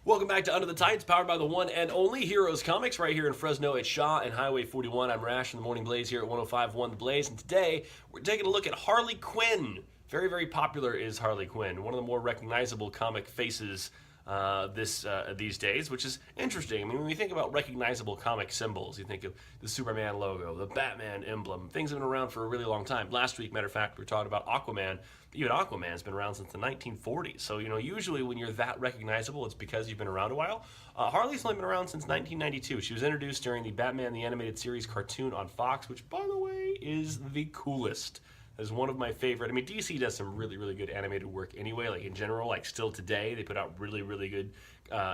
Welcome back to Under the Tights, powered by the one and only Heroes Comics, right here in Fresno at Shaw and Highway 41. I'm Rash from the Morning Blaze here at 105.1 The Blaze, and today we're taking a look at Harley Quinn. Very, very popular is Harley Quinn, one of the more recognizable comic faces these days, which is interesting. I mean, when you think about recognizable comic symbols, you think of the Superman logo, the Batman emblem. Things have been around for a really long time. Last week, matter of fact, we were talking about Aquaman. Even Aquaman's been around since the 1940s. So, usually when you're that recognizable, it's because you've been around a while. Harley's only been around since 1992. She was introduced during the Batman the Animated Series cartoon on Fox, which, by the way, is the coolest. Is one of my favorite. I mean, DC does some really, really good animated work anyway, like in general, like still today, they put out really, really good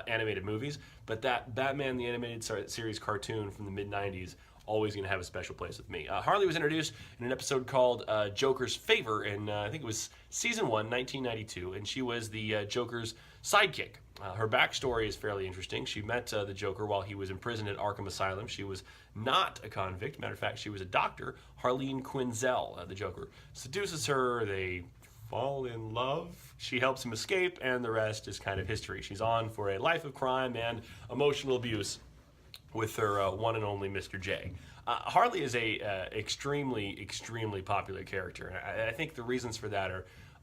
animated movies. But that Batman the Animated Series cartoon from the mid-90s, always going to have a special place with me. Harley was introduced in an episode called Joker's Favor in, I think it was season 1, 1992, and she was the Joker's sidekick. Her backstory is fairly interesting. She met the Joker while he was in prison at Arkham Asylum. She was not a convict. Matter of fact, she was a doctor. Harleen Quinzel, the Joker, seduces her. They fall in love. She helps him escape, and the rest is kind of history. She's on for a life of crime and emotional abuse with her one and only Mr. J. Harley is a extremely, extremely popular character, and I think the reasons for that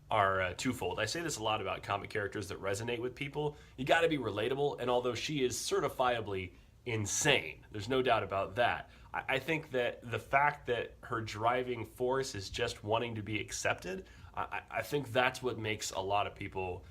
are twofold. I say this a lot about comic characters that resonate with people. You got to be relatable, and although she is certifiably insane, there's no doubt about that. I think that the fact that her driving force is just wanting to be accepted, I think that's what makes a lot of people,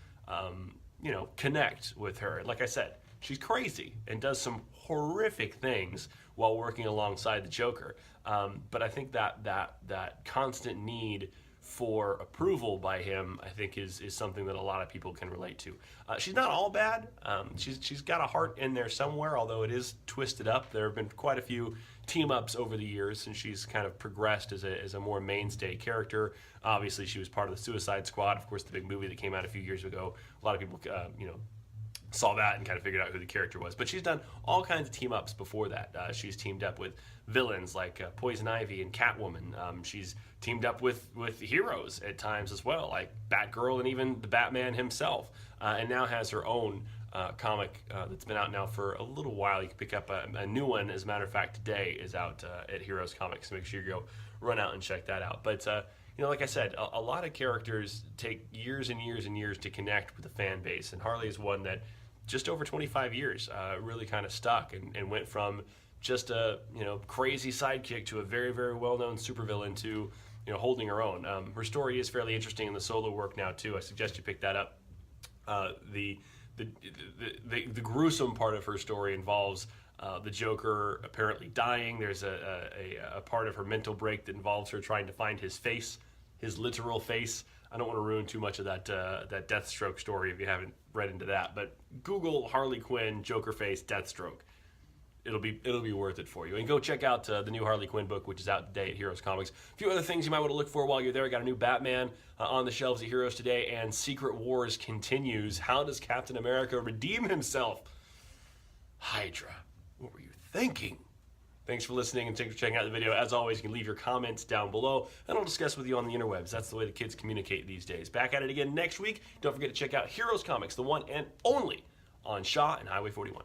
connect with her. Like I said, she's crazy and does some horrific things while working alongside the Joker. But I think that constant need for approval by him, I think, is something that a lot of people can relate to. She's not all bad. She's got a heart in there somewhere, although it is twisted up. There have been quite a few team-ups over the years since she's kind of progressed as a more mainstay character. Obviously, she was part of the Suicide Squad, of course, the big movie that came out a few years ago. A lot of people, saw that and kind of figured out who the character was. But she's done all kinds of team-ups before that. She's teamed up with villains like Poison Ivy and Catwoman. She's teamed up with heroes at times as well, like Batgirl and even the Batman himself. And now has her own comic that's been out now for a little while. You can pick up a new one. As a matter of fact, today is out at Heroes Comics, so make sure you go run out and check that out. But like I said, a lot of characters take years and years and years to connect with the fan base, and Harley is one that just over 25 years really kind of stuck and went from just a crazy sidekick to a very, very well-known supervillain to holding her own. Her story is fairly interesting in the solo work now too. I suggest you pick that up. The gruesome part of her story involves the Joker apparently dying. There's a part of her mental break that involves her trying to find his face, his literal face. I don't want to ruin too much of that Deathstroke story if you haven't read into that. But Google Harley Quinn, Joker face, Deathstroke. It'll be worth it for you. And go check out the new Harley Quinn book, which is out today at Heroes Comics. A few other things you might want to look for while you're there. Got a new Batman on the shelves at Heroes today, and Secret Wars continues. How does Captain America redeem himself? Hydra, what were you thinking? Thanks for listening, and thanks for checking out the video. As always, you can leave your comments down below, and I'll discuss with you on the interwebs. That's the way the kids communicate these days. Back at it again next week. Don't forget to check out Heroes Comics, the one and only on Shaw and Highway 41.